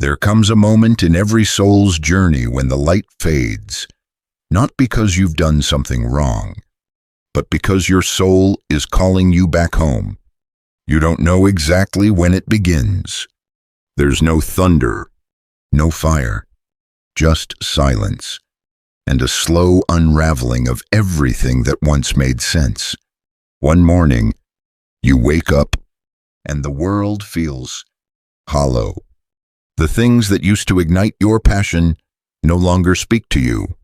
There comes a moment in every soul's journey when the light fades, not because you've done something wrong, but because your soul is calling you back home. You don't know exactly when it begins. There's no thunder, no fire, just silence, and a slow unraveling of everything that once made sense. One morning, you wake up, and the world feels hollow. The things that used to ignite your passion no longer speak to you.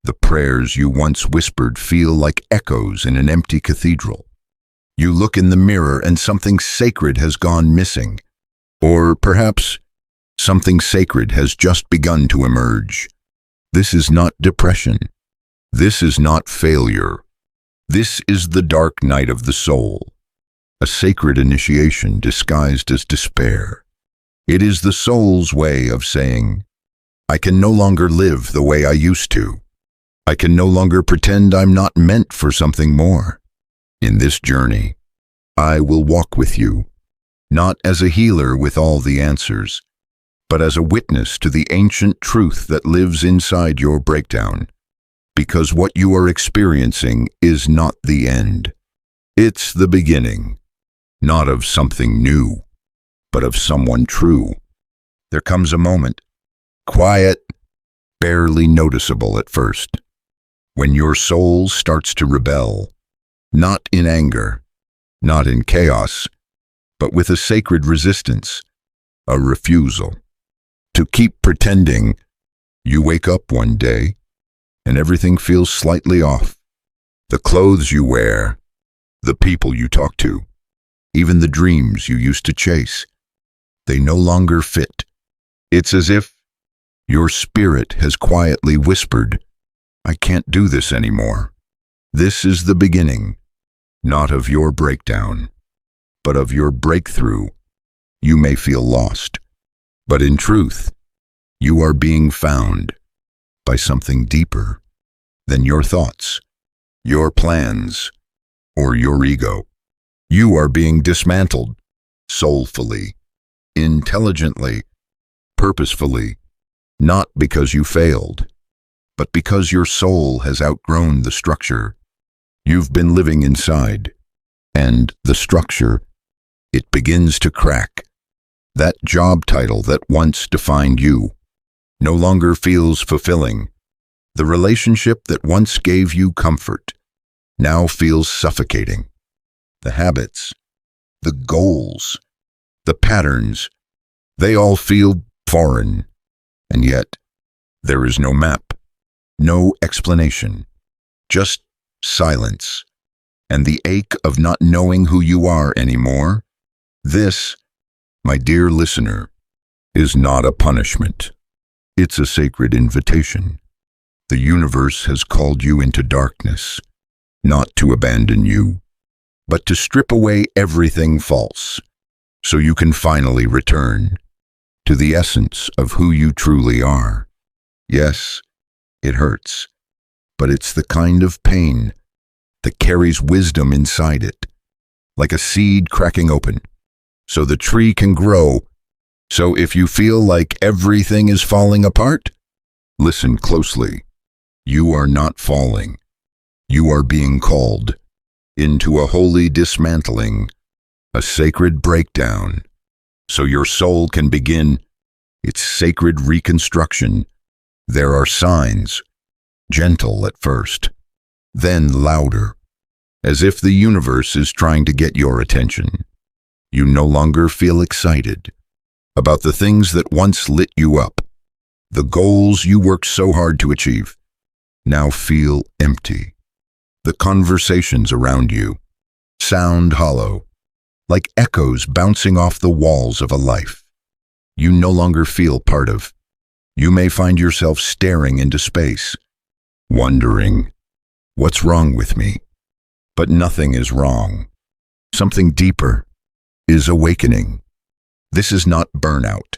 The prayers you once whispered feel like echoes in an empty cathedral. You look in the mirror and something sacred has gone missing. Or perhaps something sacred has just begun to emerge. This is not depression. This is not failure. This is the dark night of the soul, a sacred initiation disguised as despair. It is the soul's way of saying, I can no longer live the way I used to. I can no longer pretend I'm not meant for something more. In this journey, I will walk with you, not as a healer with all the answers, but as a witness to the ancient truth that lives inside your breakdown. Because what you are experiencing is not the end. It's the beginning, not of something new, but of someone true. There comes a moment, quiet, barely noticeable at first, when your soul starts to rebel, not in anger, not in chaos, but with a sacred resistance, a refusal. To keep pretending, you wake up one day, and everything feels slightly off. The clothes you wear, the people you talk to, even the dreams you used to chase, they no longer fit. It's as if your spirit has quietly whispered, I can't do this anymore. This is the beginning, not of your breakdown, but of your breakthrough. You may feel lost, but in truth, you are being found by something deeper than your thoughts, your plans, or your ego. You are being dismantled, soulfully, intelligently, purposefully, not because you failed, but because your soul has outgrown the structure you've been living inside. And the structure, it begins to crack. That job title that once defined you no longer feels fulfilling. The relationship that once gave you comfort now feels suffocating. The habits, the goals, the patterns, they all feel foreign. And yet, there is no map, no explanation, just silence, and the ache of not knowing who you are anymore. This, my dear listener, is not a punishment. It's a sacred invitation. The universe has called you into darkness, not to abandon you, but to strip away everything false, so you can finally return to the essence of who you truly are. Yes, it hurts, but it's the kind of pain that carries wisdom inside it, like a seed cracking open, so the tree can grow. So if you feel like everything is falling apart, listen closely. You are not falling. You are being called into a holy dismantling, a sacred breakdown, so your soul can begin its sacred reconstruction. There are signs, gentle at first, then louder, as if the universe is trying to get your attention. You no longer feel excited about the things that once lit you up. The goals you worked so hard to achieve now feel empty. The conversations around you sound hollow, like echoes bouncing off the walls of a life you no longer feel part of. You may find yourself staring into space, wondering, what's wrong with me? But nothing is wrong. Something deeper is awakening. This is not burnout.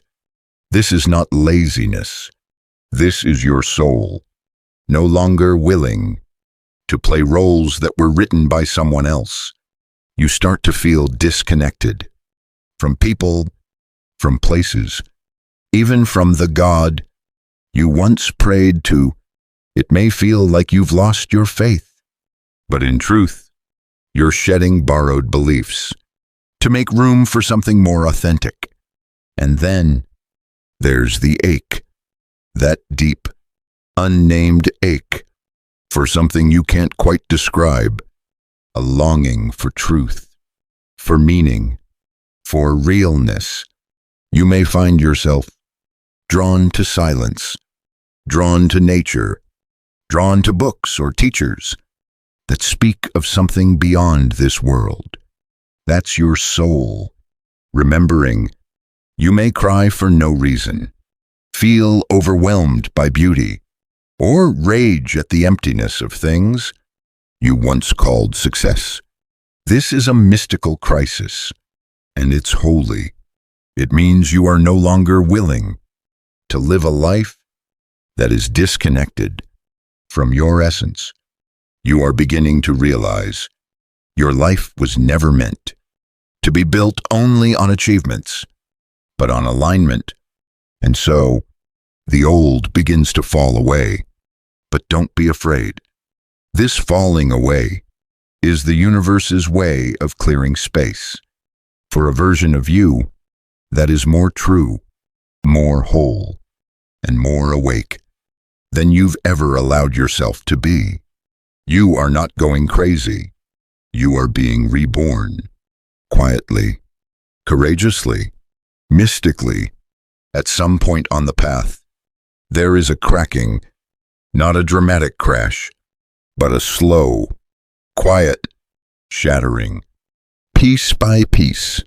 This is not laziness. This is your soul, no longer willing to play roles that were written by someone else. You start to feel disconnected from people, from places, even from the God you once prayed to. It may feel like you've lost your faith, but in truth, you're shedding borrowed beliefs to make room for something more authentic. And then there's the ache, that deep, unnamed ache for something you can't quite describe, a longing for truth, for meaning, for realness. You may find yourself drawn to silence, drawn to nature, drawn to books or teachers that speak of something beyond this world. That's your soul, remembering you may cry for no reason, feel overwhelmed by beauty, or rage at the emptiness of things you once called success. This is a mystical crisis, and it's holy. It means you are no longer willing to live a life that is disconnected from your essence. You are beginning to realize your life was never meant to be built only on achievements, but on alignment. And so, the old begins to fall away. But don't be afraid. This falling away is the universe's way of clearing space for a version of you that is more true, more whole, and more awake than you've ever allowed yourself to be. You are not going crazy. You are being reborn, quietly, courageously, mystically. At some point on the path, there is a cracking, not a dramatic crash, but a slow, quiet shattering. Piece by piece,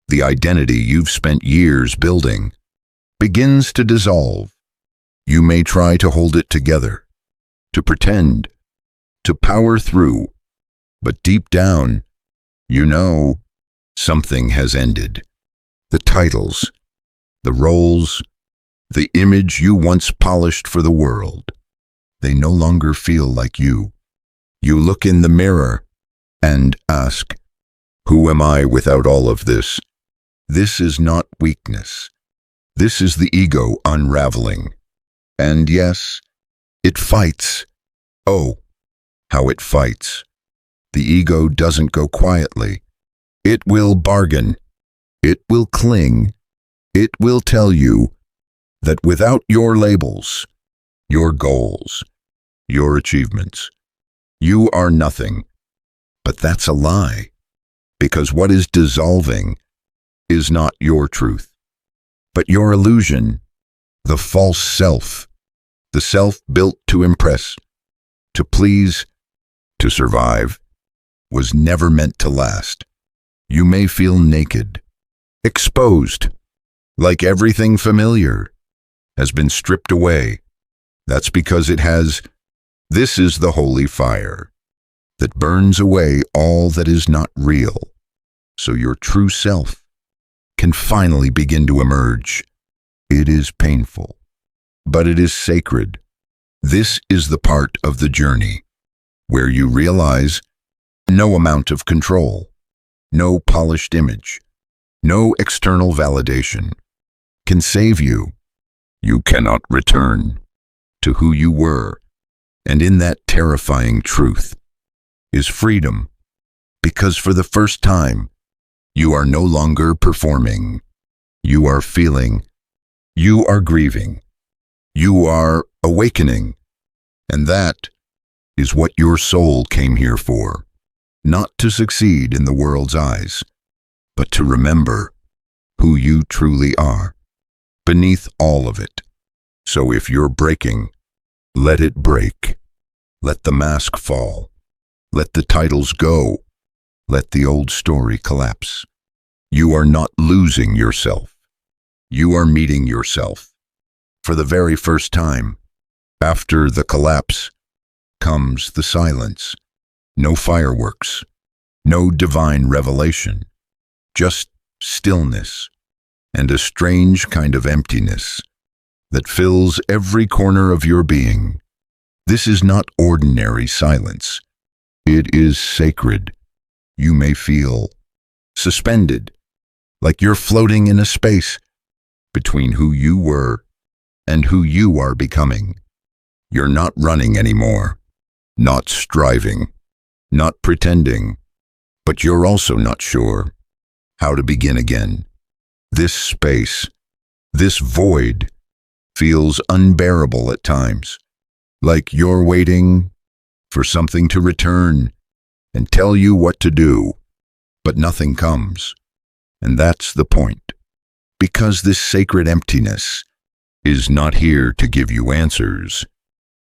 the identity you've spent years building begins to dissolve. You may try to hold it together, to pretend, to power through, but deep down, you know something has ended. The titles, the roles, the image you once polished for the world, they no longer feel like you. You look in the mirror and ask, who am I without all of this? This is not weakness. This is the ego unraveling. And yes, it fights. Oh, how it fights. The ego doesn't go quietly. It will bargain. It will cling. It will tell you that without your labels, your goals, your achievements, you are nothing. But that's a lie, because what is dissolving is not your truth, but your illusion, the false self, the self built to impress, to please, to survive, was never meant to last. You may feel naked, exposed, like everything familiar has been stripped away. That's because it has. This is the holy fire that burns away all that is not real, so your true self can finally begin to emerge. It is painful, but it is sacred. This is the part of the journey where you realize no amount of control, no polished image, no external validation can save you. You cannot return to who you were, and in that terrifying truth is freedom, because for the first time, you are no longer performing. You are feeling. You are grieving. You are awakening. And that is what your soul came here for. Not to succeed in the world's eyes, but to remember who you truly are, beneath all of it. So if you're breaking, let it break. Let the mask fall. Let the titles go. Let the old story collapse. You are not losing yourself. You are meeting yourself. For the very first time, after the collapse, comes the silence. No fireworks, no divine revelation, just stillness and a strange kind of emptiness that fills every corner of your being. This is not ordinary silence. It is sacred. You may feel suspended, like you're floating in a space between who you were and who you are becoming. You're not running anymore, not striving, not pretending, but you're also not sure how to begin again. This space, this void, feels unbearable at times, like you're waiting for something to return and tell you what to do, but nothing comes. And that's the point, because this sacred emptiness is not here to give you answers.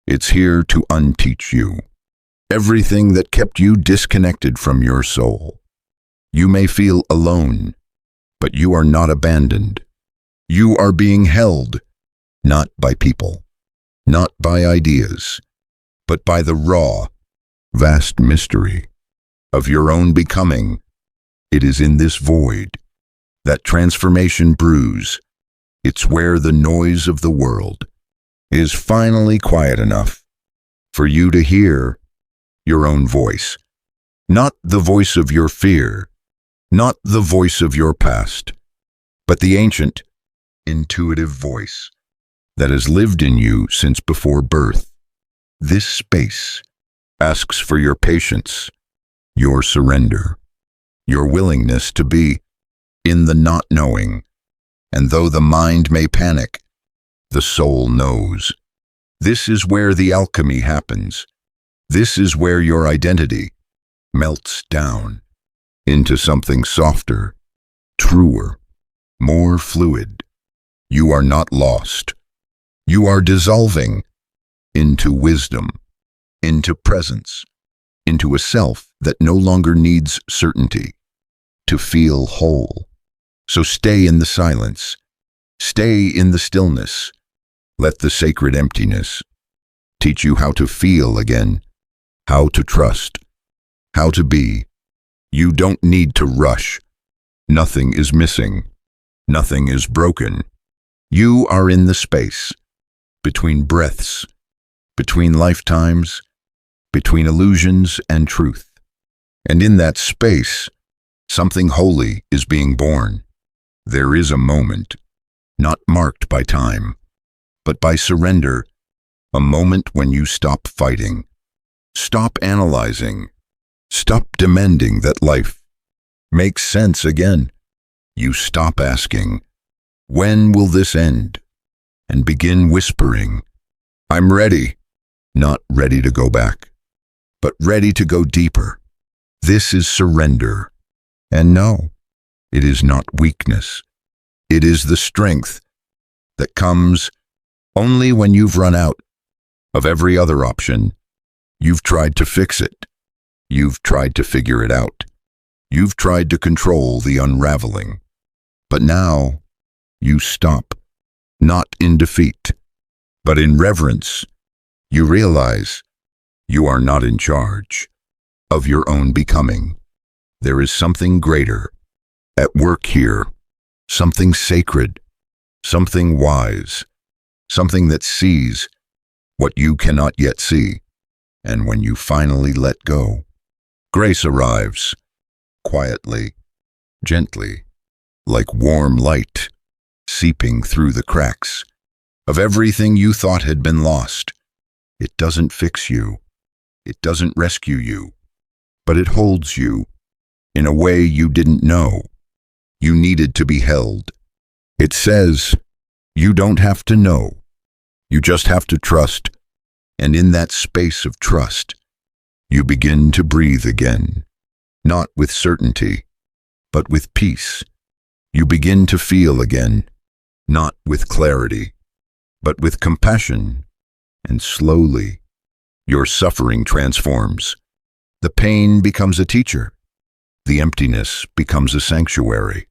It's here to unteach you everything that kept you disconnected from your soul. You may feel alone, but you are not abandoned. You are being held, not by people, not by ideas, but by the raw, vast mystery of your own becoming. It is in this void that transformation brews. It's where the noise of the world is finally quiet enough for you to hear your own voice, not the voice of your fear, not the voice of your past, but the ancient, intuitive voice that has lived in you since before birth. This space asks for your patience, your surrender, your willingness to be in the not knowing. And though the mind may panic, the soul knows. This is where the alchemy happens. This is where your identity melts down into something softer, truer, more fluid. You are not lost. You are dissolving into wisdom, into presence, into a self that no longer needs certainty to feel whole. So stay in the silence. Stay in the stillness. Let the sacred emptiness teach you how to feel again, how to trust, how to be. You don't need to rush. Nothing is missing. Nothing is broken. You are in the space between breaths, between lifetimes, between illusions and truth. And in that space, something holy is being born. There is a moment, not marked by time, but by surrender, a moment when you stop fighting, stop analyzing, stop demanding that life makes sense again. You stop asking, when will this end? And begin whispering, I'm ready, not ready to go back, but ready to go deeper. This is surrender. And no, it is not weakness. It is the strength that comes only when you've run out of every other option. You've tried to fix it. You've tried to figure it out. You've tried to control the unraveling. But now you stop, not in defeat, but in reverence. You realize you are not in charge of your own becoming. There is something greater at work here, something sacred, something wise, something that sees what you cannot yet see. And when you finally let go, grace arrives, quietly, gently, like warm light, seeping through the cracks of everything you thought had been lost. It doesn't fix you, it doesn't rescue you, but it holds you in a way you didn't know you needed to be held. It says, you don't have to know, you just have to trust. And in that space of trust, you begin to breathe again, not with certainty, but with peace. You begin to feel again, not with clarity, but with compassion. And slowly, your suffering transforms. The pain becomes a teacher. The emptiness becomes a sanctuary.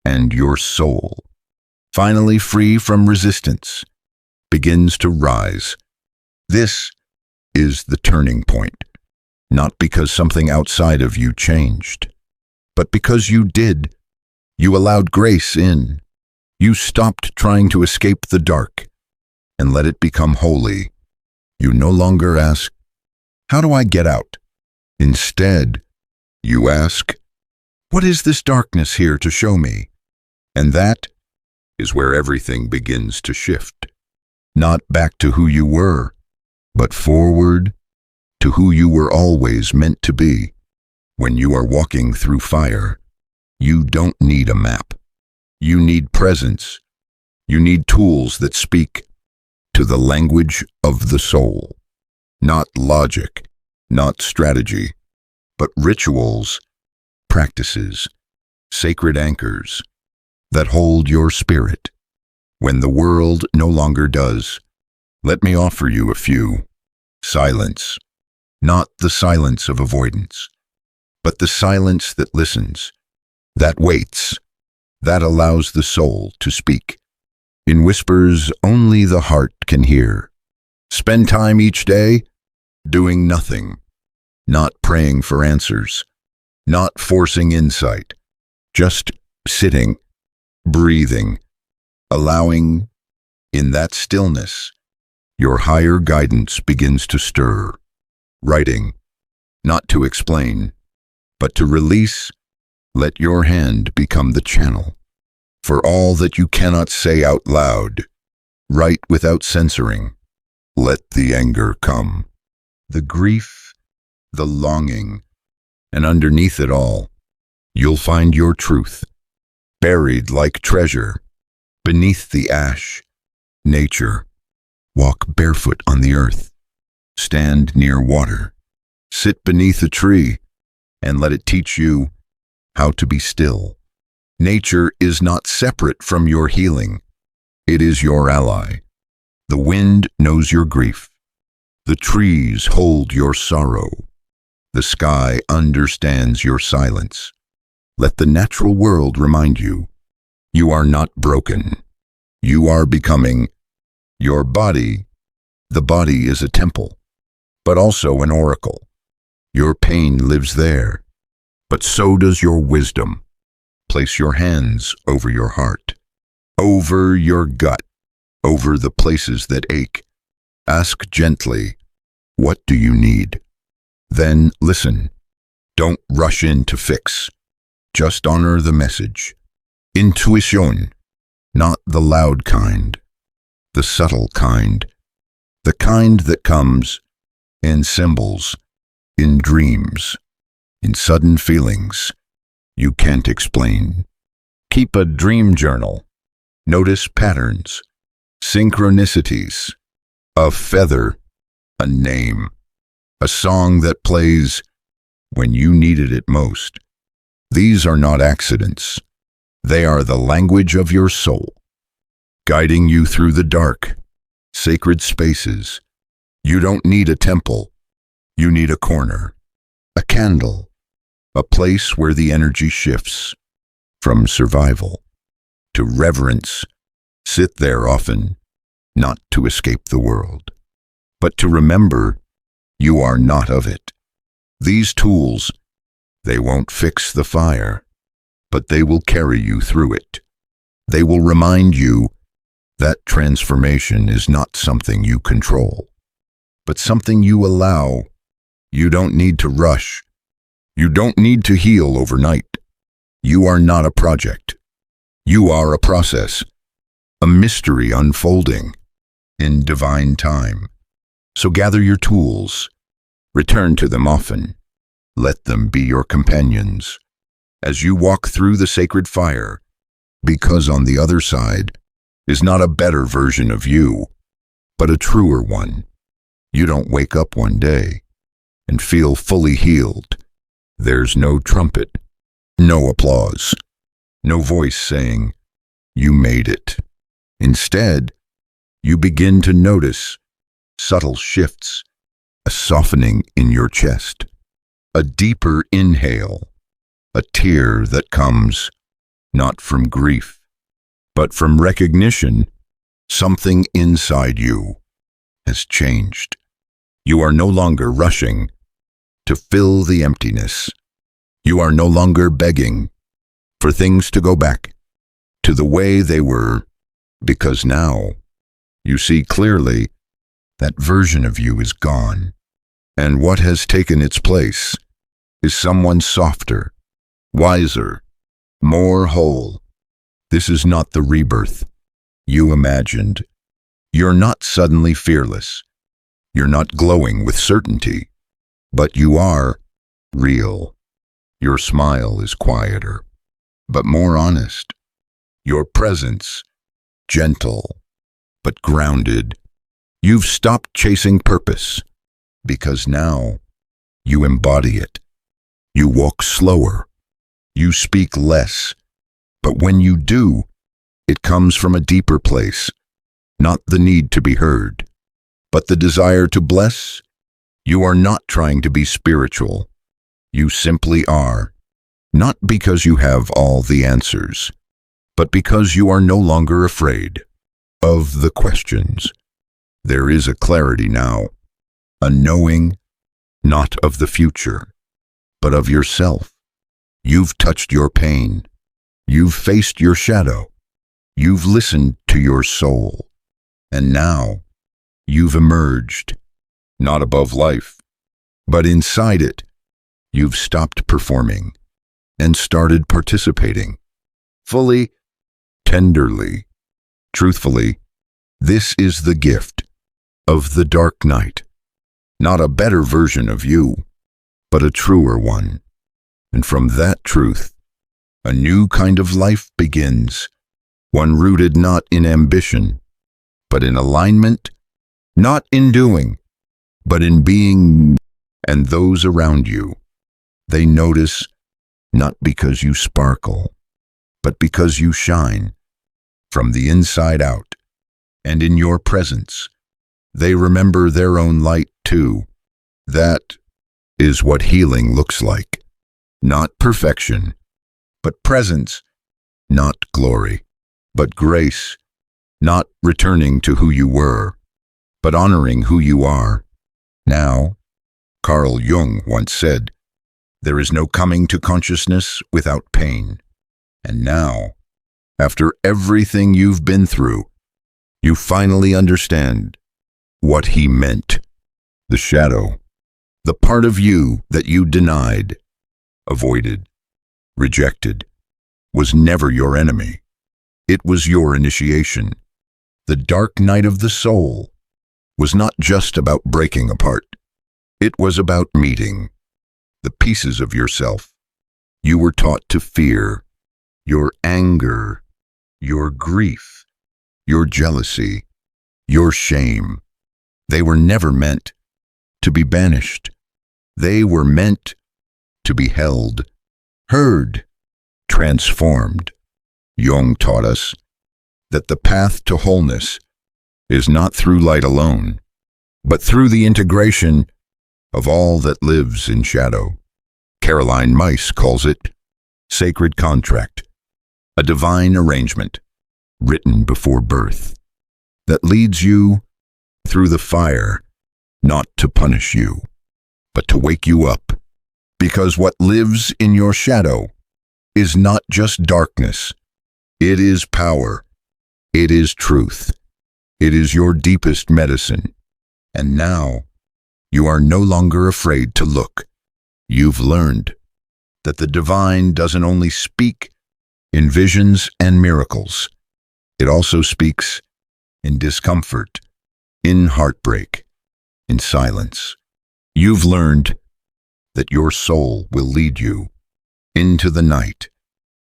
And your soul, finally free from resistance, begins to rise. This is the turning point, not because something outside of you changed, but because you did. You allowed grace in. You stopped trying to escape the dark and let it become holy. You no longer ask, how do I get out? Instead, you ask, what is this darkness here to show me? And that is where everything begins to shift. Not back to who you were, but forward to who you were always meant to be. When you are walking through fire, you don't need a map. You need presence. You need tools that speak to the language of the soul. Not logic, not strategy, but rituals, practices, sacred anchors that hold your spirit when the world no longer does. Let me offer you a few. Silence, not the silence of avoidance, but the silence that listens, that waits, that allows the soul to speak in whispers only the heart can hear. Spend time each day doing nothing, not praying for answers, not forcing insight, just sitting, breathing, allowing. In that stillness, your higher guidance begins to stir. Writing, not to explain, but to release. Let your hand become the channel. For all that you cannot say out loud, write without censoring. Let the anger come, the grief, the longing, and underneath it all, you'll find your truth, buried like treasure, beneath the ash. Nature, walk barefoot on the earth, stand near water, sit beneath a tree, and let it teach you how to be still. Nature is not separate from your healing. It is your ally. The wind knows your grief. The trees hold your sorrow. The sky understands your silence. Let the natural world remind you, you are not broken. You are becoming. Your body, the body is a temple, but also an oracle. Your pain lives there, but so does your wisdom. Place your hands over your heart, over your gut, over the places that ache. Ask gently, what do you need? Then listen. Don't rush in to fix. Just honor the message. Intuition, not the loud kind, the subtle kind, the kind that comes in symbols, in dreams, in sudden feelings you can't explain. Keep a dream journal. Notice patterns, synchronicities, a feather, a name, a song that plays when you needed it most. These are not accidents. They are the language of your soul, guiding you through the dark, sacred spaces. You don't need a temple. You need a corner, a candle, a place where the energy shifts from survival to reverence. Sit there often, not to escape the world, but to remember you are not of it. These tools, they won't fix the fire, but they will carry you through it. They will remind you that transformation is not something you control, but something you allow. You don't need to rush. You don't need to heal overnight. You are not a project. You are a process, a mystery unfolding in divine time. So gather your tools, return to them often. Let them be your companions as you walk through the sacred fire, because on the other side is not a better version of you, but a truer one. You don't wake up one day and feel fully healed. There's no trumpet, no applause, no voice saying, you made it. Instead, you begin to notice subtle shifts, a softening in your chest, a deeper inhale, a tear that comes not from grief, but from recognition. Something inside you has changed. You are no longer rushing to fill the emptiness. You are no longer begging for things to go back to the way they were, because now you see clearly that version of you is gone, and what has taken its place is someone softer, wiser, more whole. This is not the rebirth. You imagined. You're not suddenly fearless. You're not glowing with certainty. But you are real. Your smile is quieter, but more honest. Your presence, gentle, but grounded. You've stopped chasing purpose, because now you embody it. You walk slower. You speak less. But when you do, it comes from a deeper place, not the need to be heard, but the desire to bless. You are not trying to be spiritual. You simply are, not because you have all the answers, but because you are no longer afraid of the questions. There is a clarity now, a knowing, not of the future, but of yourself. You've touched your pain. You've faced your shadow. You've listened to your soul. And now, you've emerged, not above life, but inside it. You've stopped performing and started participating. Fully, tenderly, truthfully. This is the gift of the dark night. Not a better version of you, but a truer one. And from that truth, a new kind of life begins, one rooted not in ambition, but in alignment, not in doing, but in being. And those around you, they notice not because you sparkle, but because you shine from the inside out. And in your presence, they remember their own light too. That is what healing looks like. Not perfection, but presence. Not glory, but grace. Not returning to who you were, but honoring who you are. Now, Carl Jung once said, there is no coming to consciousness without pain. And now, after everything you've been through, you finally understand what he meant. The shadow, the part of you that you denied, avoided, rejected, was never your enemy. It was your initiation. The dark night of the soul was not just about breaking apart. It was about meeting the pieces of yourself you were taught to fear, your anger, your grief, your jealousy, your shame. They were never meant to be banished. They were meant to be held, heard, transformed. Jung taught us that the path to wholeness is not through light alone, but through the integration of all that lives in shadow. Myss calls it sacred contract, a divine arrangement written before birth that leads you through the fire, not to punish you, but to wake you up. Because what lives in your shadow is not just darkness. It is power. It is truth. It is your deepest medicine. And now, you are no longer afraid to look. You've learned that the divine doesn't only speak in visions and miracles. It also speaks in discomfort, in heartbreak, in silence. You've learned that your soul will lead you into the night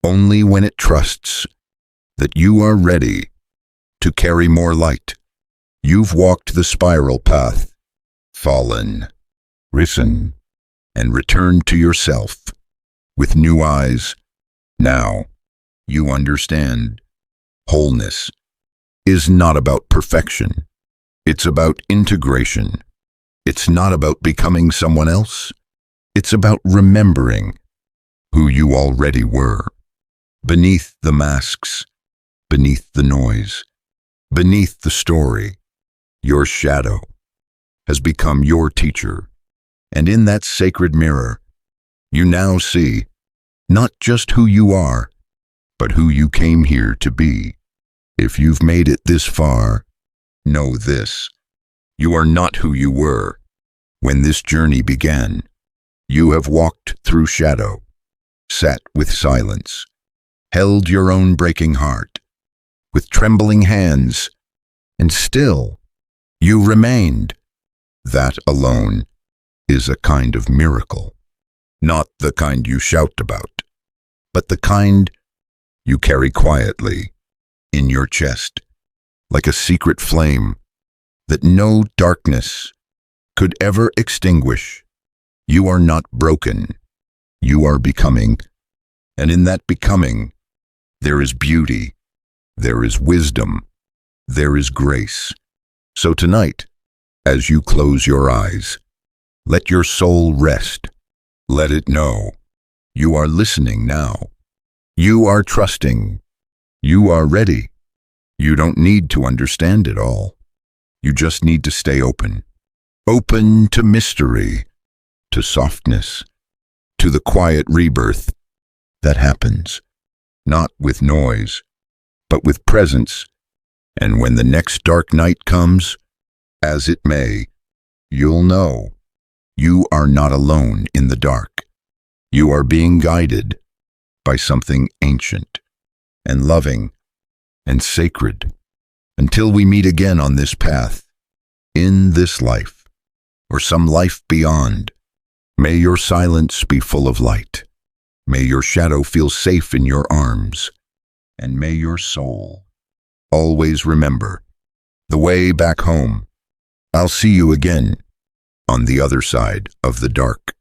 only when it trusts that you are ready to carry more light. You've walked the spiral path, fallen, risen, and returned to yourself with new eyes. Now, you understand. Wholeness is not about perfection. It's about integration. It's not about becoming someone else. It's about remembering who you already were. Beneath the masks, beneath the noise, beneath the story, your shadow has become your teacher. And in that sacred mirror, you now see not just who you are, but who you came here to be. If you've made it this far, know this: you are not who you were when this journey began. You have walked through shadow, sat with silence, held your own breaking heart, with trembling hands, and still you remained. That alone is a kind of miracle. Not the kind you shout about, but the kind you carry quietly in your chest, like a secret flame that no darkness could ever extinguish. You are not broken. You are becoming, and in that becoming, there is beauty, there is wisdom, there is grace. So tonight, as you close your eyes, let your soul rest. Let it know you are listening now. You are trusting. You are ready. You don't need to understand it all. You just need to stay open. Open to mystery, to softness, to the quiet rebirth that happens, not with noise, but with presence. And when the next dark night comes, as it may, you'll know you are not alone in the dark. You are being guided by something ancient and loving and sacred. Until we meet again on this path, in this life, or some life beyond, may your silence be full of light. May your shadow feel safe in your arms. And may your soul always remember the way back home. I'll see you again on the other side of the dark.